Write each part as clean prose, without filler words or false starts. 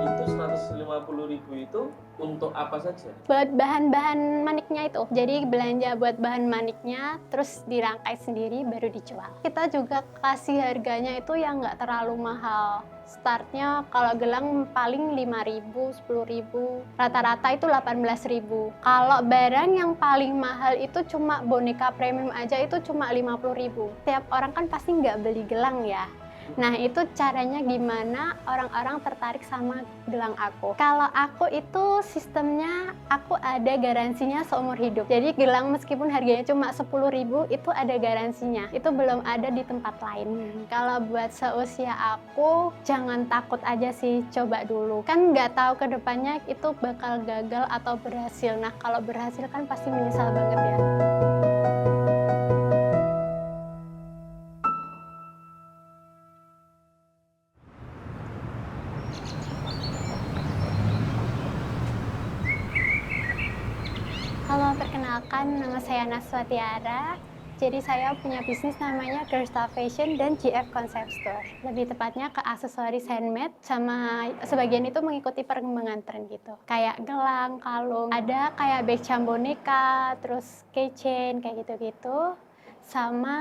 Itu 150.000 itu untuk apa saja? Buat bahan-bahan maniknya itu. Jadi belanja buat bahan maniknya, terus dirangkai sendiri baru dijual. Kita juga kasih harganya itu yang nggak terlalu mahal. Startnya kalau gelang paling 5.000, 10.000, rata-rata itu 18.000. Kalau barang yang paling mahal itu cuma boneka premium aja itu cuma 50.000. Tiap orang kan pasti nggak beli gelang ya. Nah, itu caranya gimana orang-orang tertarik sama gelang aku. Kalau aku itu sistemnya aku ada garansinya seumur hidup. Jadi gelang meskipun harganya cuma 10.000 itu ada garansinya. Itu belum ada di tempat lain. Kalau buat seusia aku jangan takut aja sih, coba dulu. Kan nggak tahu ke depannya itu bakal gagal atau berhasil. Nah, kalau berhasil kan pasti menyesal banget ya. Halo, perkenalkan nama saya Naswa Tiara. Jadi saya punya bisnis namanya Girlstar Fashion dan GF Concept Store. Lebih tepatnya ke aksesoris handmade sama sebagian itu mengikuti perkembangan tren gitu. Kayak gelang, kalung, ada kayak bag jam boneka, terus keychain kayak gitu-gitu. Sama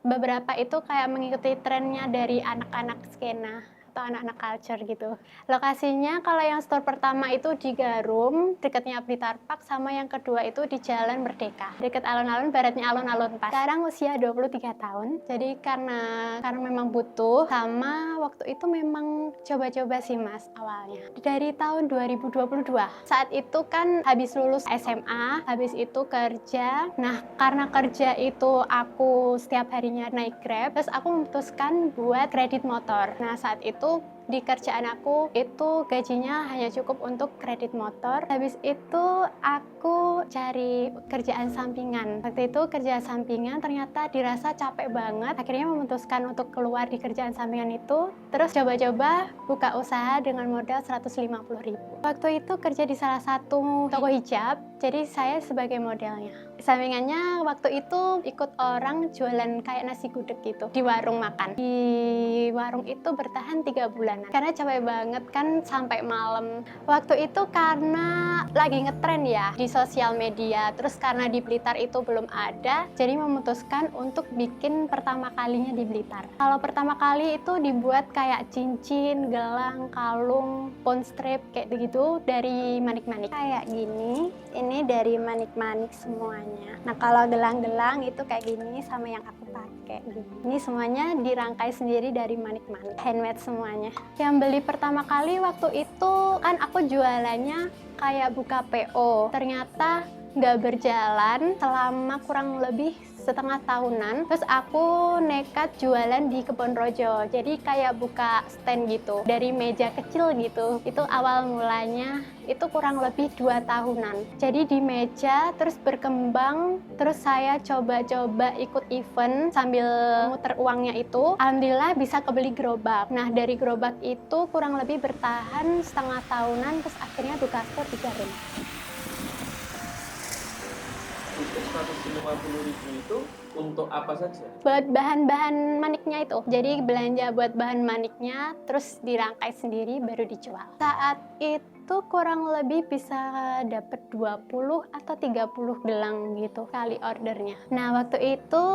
beberapa itu kayak mengikuti trennya dari anak-anak skena atau anak-anak culture gitu. Lokasinya kalau yang store pertama itu di Garum, dekatnya Blitar Park, sama yang kedua itu di Jalan Merdeka, dekat alun-alun, baratnya alun-alun pas. Sekarang usia 23 tahun, jadi karena memang butuh, sama waktu itu memang coba-coba sih Mas awalnya. Dari tahun 2022, saat itu kan habis lulus SMA, habis itu kerja. Nah, karena kerja itu aku setiap harinya naik Grab, terus aku memutuskan buat kredit motor. Nah, saat itu di kerjaan aku itu gajinya hanya cukup untuk kredit motor. Habis itu aku cari kerjaan sampingan. Waktu itu kerjaan sampingan ternyata dirasa capek banget. Akhirnya memutuskan untuk keluar di kerjaan sampingan itu. Terus coba-coba buka usaha dengan modal 150.000. Waktu itu kerja di salah satu toko hijab. Jadi saya sebagai modelnya. Sampingannya waktu itu ikut orang jualan kayak nasi gudeg gitu di warung makan. Di warung itu bertahan 3 bulanan. Karena capek banget kan sampai malam. Waktu itu karena lagi ngetren ya di sosial media. Terus karena di Blitar itu belum ada, jadi memutuskan untuk bikin pertama kalinya di Blitar. Kalau pertama kali itu dibuat kayak cincin, gelang, kalung, pawn strap kayak begitu dari manik-manik. Kayak gini, ini dari manik-manik semuanya. Nah, kalau gelang-gelang itu kayak gini sama yang aku pakai gini. Ini semuanya dirangkai sendiri dari manik-manik, handmade semuanya. Yang beli pertama kali waktu itu kan aku jualannya kayak buka PO. Ternyata nggak berjalan selama kurang lebih setengah tahunan. Terus aku nekat jualan di Kebon Rojo. Jadi kayak buka stand gitu dari meja kecil gitu. Itu awal mulanya itu kurang lebih 2 tahunan. Jadi di meja terus berkembang, terus saya coba-coba ikut event sambil muter uangnya itu. Alhamdulillah bisa kebeli gerobak. Nah, dari gerobak itu kurang lebih bertahan setengah tahunan, terus akhirnya buka store di Garum. Itu 150.000 itu untuk apa saja? Buat bahan-bahan maniknya itu. Jadi belanja buat bahan maniknya, terus dirangkai sendiri baru dijual. Saat itu kurang lebih bisa dapat 20 atau 30 gelang gitu kali ordernya. Nah, waktu itu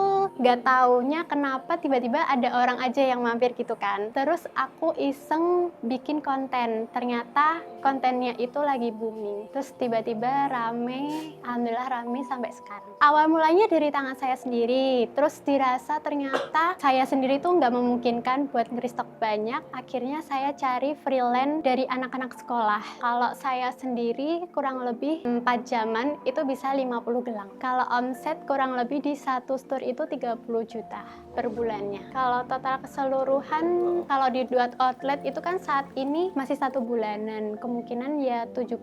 gak taunya kenapa tiba-tiba ada orang aja yang mampir gitu kan. Terus aku iseng bikin konten. Ternyata kontennya itu lagi booming. Terus tiba-tiba rame, alhamdulillah rame sampai sekarang. Awal mulanya dari tangan saya sendiri. Terus dirasa ternyata saya sendiri tuh nggak memungkinkan buat ngeristok banyak. Akhirnya saya cari freelance dari anak-anak sekolah. Kalau saya sendiri kurang lebih 4 jaman itu bisa 50 gelang. Kalau omset kurang lebih di satu store itu 30 juta per bulannya. Kalau total keseluruhan, kalau di dua outlet itu kan saat ini masih 1 bulanan. Kemungkinan ya 70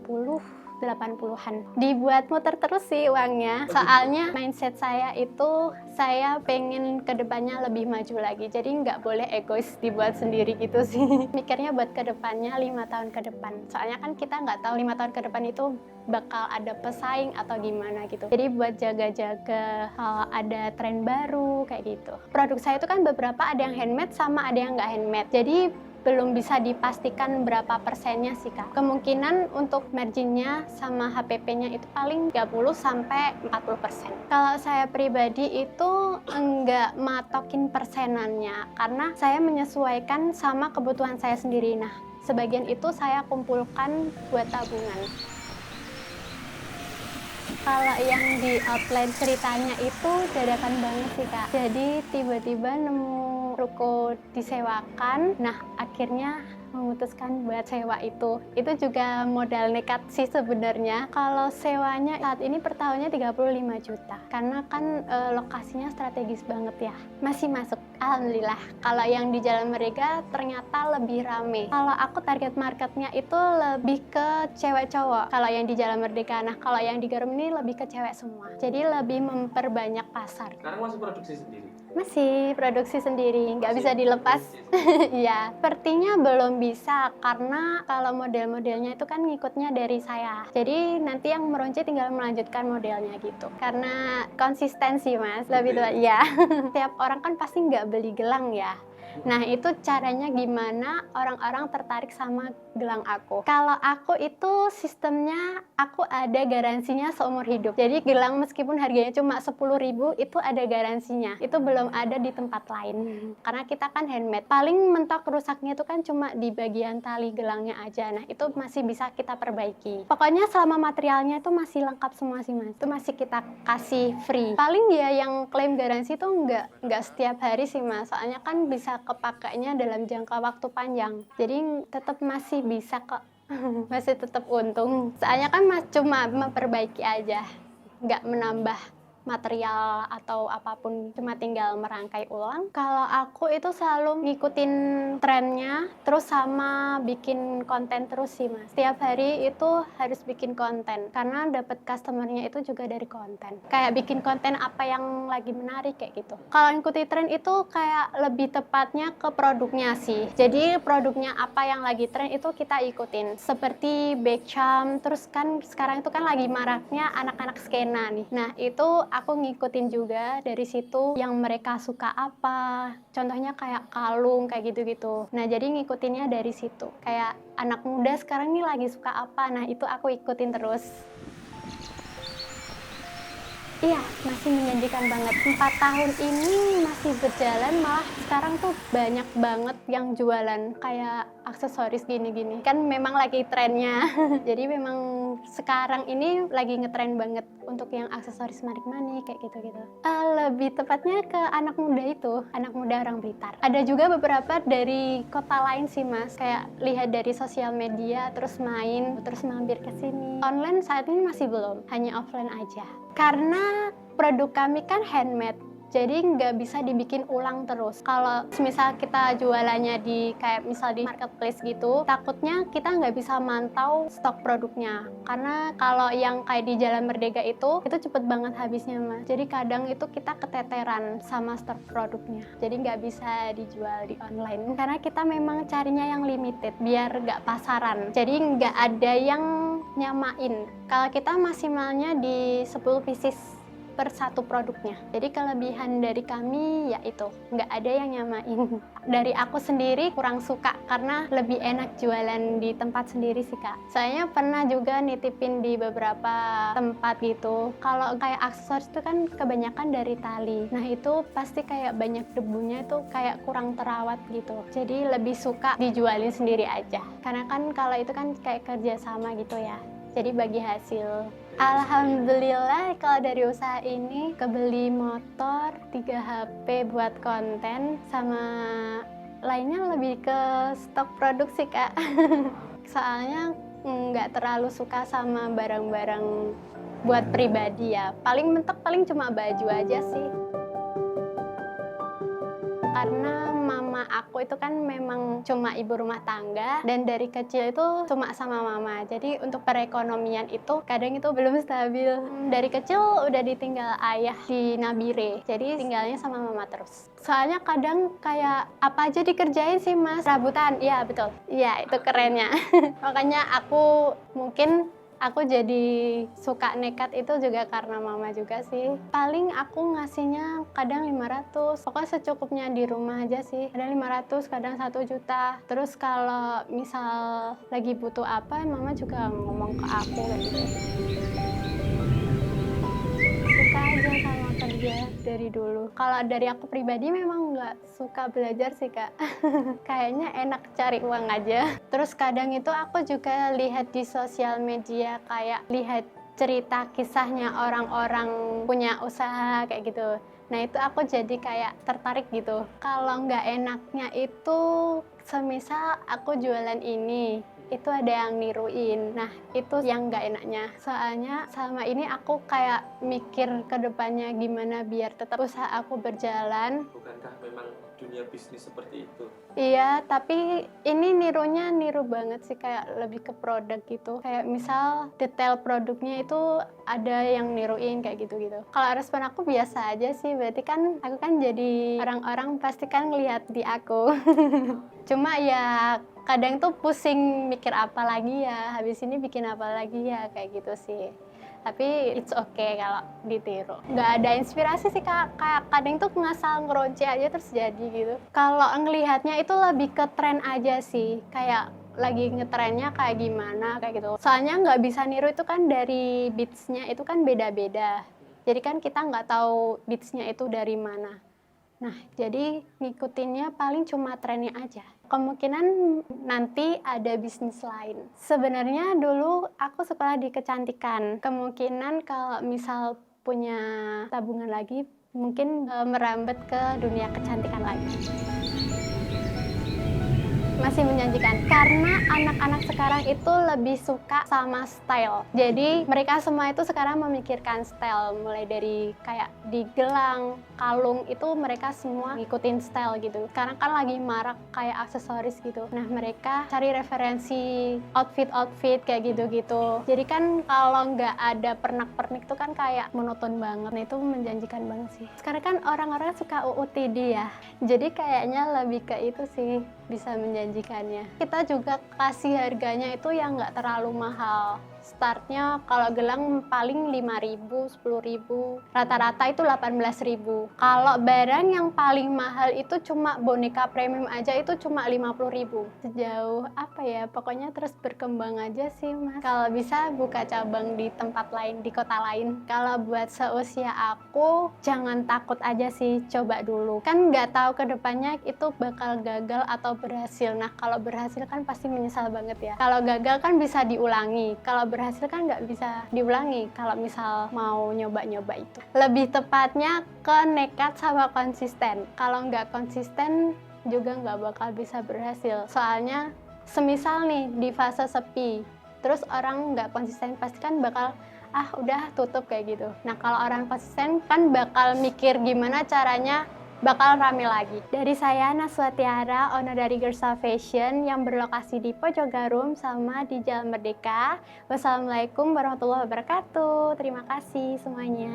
80-an. Dibuat muter terus sih uangnya. Soalnya mindset saya itu saya pengen kedepannya lebih maju lagi. Jadi nggak boleh egois dibuat sendiri gitu sih. Mikirnya buat kedepannya 5 tahun ke depan. Soalnya kan kita nggak tahu 5 tahun ke depan itu bakal ada pesaing atau gimana gitu. Jadi buat jaga-jaga ada tren baru kayak gitu. Produk saya itu kan beberapa ada yang handmade sama ada yang nggak handmade. Jadi belum bisa dipastikan berapa persennya sih Kak. Kemungkinan untuk marginnya sama HPP-nya itu paling 30-40%. Kalau saya pribadi itu enggak matokin persenannya karena saya menyesuaikan sama kebutuhan saya sendiri. Nah, sebagian itu saya kumpulkan buat tabungan. Kalau yang di outline ceritanya itu dadakan banget sih Kak. Jadi tiba-tiba nemu ruko disewakan, nah akhirnya memutuskan buat sewa itu. Itu juga modal nekat sih sebenarnya. Kalau sewanya saat ini per tahunnya 35 juta. Karena kan lokasinya strategis banget ya. Masih masuk, alhamdulillah. Kalau yang di Jalan Merdeka ternyata lebih rame. Kalau aku target marketnya itu lebih ke cewek cowok. Kalau yang di Jalan Merdeka, nah kalau yang di Garum ini lebih ke cewek semua. Jadi lebih memperbanyak pasar. Sekarang masih produksi sendiri? Masih produksi sendiri, nggak bisa dilepas. Iya, sepertinya belum bisa karena kalau model-modelnya itu kan ngikutnya dari saya. Jadi nanti yang meronce tinggal melanjutkan modelnya gitu. Karena konsistensi Mas, lebih tua. Ya, tiap orang kan pasti nggak beli gelang ya. Nah itu caranya gimana orang-orang tertarik sama gelang aku. Kalau aku itu sistemnya aku ada garansinya seumur hidup. Jadi gelang meskipun harganya cuma 10.000 itu ada garansinya. Itu belum ada di tempat lain. Karena kita kan handmade. Paling mentok rusaknya itu kan cuma di bagian tali gelangnya aja. Nah itu masih bisa kita perbaiki. Pokoknya selama materialnya itu masih lengkap semua sih Mas. Itu masih kita kasih free. Paling dia yang klaim garansi itu nggak setiap hari sih Mas. Soalnya kan bisa kepakainya dalam jangka waktu panjang. Jadi tetap masih bisa kok. Masih tetap untung. Soalnya kan cuma memperbaiki aja. Nggak menambah material atau apapun, cuma tinggal merangkai ulang. Kalau aku itu selalu ngikutin trennya, terus sama bikin konten terus sih Mas. Setiap hari itu harus bikin konten, karena dapat customernya itu juga dari konten. Kayak bikin konten apa yang lagi menarik kayak gitu. Kalau ngikutin tren itu kayak lebih tepatnya ke produknya sih. Jadi produknya apa yang lagi tren itu kita ikutin. Seperti Beckham, terus kan sekarang itu kan lagi maraknya anak-anak skena nih. Nah itu aku ngikutin juga dari situ yang mereka suka apa. Contohnya kayak kalung kayak gitu-gitu. Nah, jadi ngikutinnya dari situ. Kayak anak muda sekarang nih lagi suka apa. Nah, itu aku ikutin terus. Iya, masih menjanjikan banget. 4 tahun ini masih berjalan, malah sekarang tuh banyak banget yang jualan kayak aksesoris gini-gini. Kan memang lagi trennya. Jadi memang sekarang ini lagi ngetren banget untuk yang aksesoris manik-manik kayak gitu-gitu. Lebih tepatnya ke anak muda itu, anak muda orang Blitar. Ada juga beberapa dari kota lain sih Mas, kayak lihat dari sosial media, terus main, terus mampir ke sini. Online saat ini masih belum, hanya offline aja. Karena produk kami kan handmade, jadi nggak bisa dibikin ulang terus. Kalau misal kita jualannya di kayak misal di marketplace gitu, takutnya kita nggak bisa mantau stok produknya. Karena kalau yang kayak di Jalan Merdeka itu cepet banget habisnya Mas. Jadi kadang itu kita keteteran sama stok produknya. Jadi nggak bisa dijual di online. Karena kita memang carinya yang limited, biar nggak pasaran. Jadi nggak ada yang nyamain. Kalau kita maksimalnya di 10 pieces per satu produknya. Jadi kelebihan dari kami yaitu nggak ada yang nyamain. Dari aku sendiri kurang suka karena lebih enak jualan di tempat sendiri sih Kak. Saya pernah juga nitipin di beberapa tempat gitu. Kalau kayak aksesoris itu kan kebanyakan dari tali. Nah itu pasti kayak banyak debunya itu kayak kurang terawat gitu. Jadi lebih suka dijualin sendiri aja. Karena kan kalau itu kan kayak kerjasama gitu ya. Jadi bagi hasil. Alhamdulillah kalau dari usaha ini kebeli motor, 3 HP buat konten, sama lainnya lebih ke stok produk sih Kak. Soalnya nggak terlalu suka sama barang-barang buat pribadi ya. Paling mentok paling cuma baju aja sih. Karena mama aku itu kan memang cuma ibu rumah tangga dan dari kecil itu cuma sama mama. Jadi untuk perekonomian itu kadang itu belum stabil. Dari kecil udah ditinggal ayah di Nabire. Jadi tinggalnya sama mama terus. Soalnya kadang kayak apa aja dikerjain sih Mas. Rabutan, iya betul. Iya itu kerennya. Makanya aku jadi suka nekat itu juga karena mama juga sih. Paling aku ngasihnya kadang 500, pokoknya secukupnya di rumah aja sih. Kadang 500, kadang 1 juta. Terus kalau misal lagi butuh apa, mama juga ngomong ke aku kayak gitu. Suka aja sama kerja dari dulu. Kalau dari aku pribadi memang nggak suka belajar sih Kak. Kayaknya enak cari uang aja. Terus kadang itu aku juga lihat di sosial media kayak lihat cerita kisahnya orang-orang punya usaha kayak gitu. Nah itu aku jadi kayak tertarik gitu. Kalau nggak enaknya itu semisal aku jualan ini, itu ada yang niruin. Nah, itu yang nggak enaknya. Soalnya selama ini aku kayak mikir ke depannya gimana biar tetap usaha aku berjalan. Bukankah memang dunia bisnis seperti itu? Iya, tapi ini nirunya niru banget sih, kayak lebih ke produk gitu. Kayak misal detail produknya itu ada yang niruin kayak gitu-gitu. Kalau respon aku biasa aja sih, berarti kan aku kan jadi orang-orang pasti kan ngelihat di aku. Cuma ya kadang tuh pusing mikir apa lagi ya, habis ini bikin apa lagi ya, kayak gitu sih. Tapi it's okay kalau ditiru. Nggak ada inspirasi sih Kak, kayak kadang tuh ngasal ngeronce aja terus jadi gitu. Kalau ngelihatnya itu lebih ke tren aja sih, kayak lagi ngetrennya kayak gimana kayak gitu. Soalnya nggak bisa niru itu kan dari beatsnya itu kan beda-beda. Jadi kan kita nggak tahu beatsnya itu dari mana. Nah, jadi ngikutinnya paling cuma trennya aja. Kemungkinan nanti ada bisnis lain. Sebenarnya dulu aku sekolah di kecantikan. Kemungkinan kalau misal punya tabungan lagi, mungkin merambat ke dunia kecantikan lagi. Masih menjanjikan karena anak-anak sekarang itu lebih suka sama style. Jadi mereka semua itu sekarang memikirkan style, mulai dari kayak di gelang, kalung itu mereka semua ngikutin style gitu. Sekarang kan lagi marak kayak aksesoris gitu. Nah mereka cari referensi outfit kayak gitu-gitu. Jadi kan kalau nggak ada pernak-pernik tuh kan kayak monoton banget. Nah itu menjanjikan banget sih. Sekarang kan orang-orang suka UUTD ya. Jadi kayaknya lebih ke itu sih, bisa menjanjikannya. Kita juga kasih harganya itu yang nggak terlalu mahal. Startnya kalau gelang paling 5.000, 10.000, rata-rata itu 18.000. Kalau barang yang paling mahal itu cuma boneka premium aja itu cuma 50.000. Sejauh apa ya, pokoknya terus berkembang aja sih Mas. Kalau bisa buka cabang di tempat lain, di kota lain. Kalau buat seusia aku, jangan takut aja sih, coba dulu. Kan nggak tahu ke depannya itu bakal gagal atau berhasil. Nah kalau berhasil kan pasti menyesal banget ya. Kalau gagal kan bisa diulangi. Kalau berhasil kan nggak bisa diulangi kalau misal mau nyoba-nyoba itu. Lebih tepatnya ke nekat sama konsisten. Kalau nggak konsisten juga nggak bakal bisa berhasil. Soalnya semisal nih di fase sepi, terus orang nggak konsisten pasti kan bakal udah tutup kayak gitu. Nah kalau orang konsisten kan bakal mikir gimana caranya bakal rame lagi. Dari saya Naswa Tiara, owner dari Girlstar Fashion yang berlokasi di Pojok Garum sama di Jalan Merdeka. Wassalamualaikum warahmatullahi wabarakatuh. Terima kasih semuanya.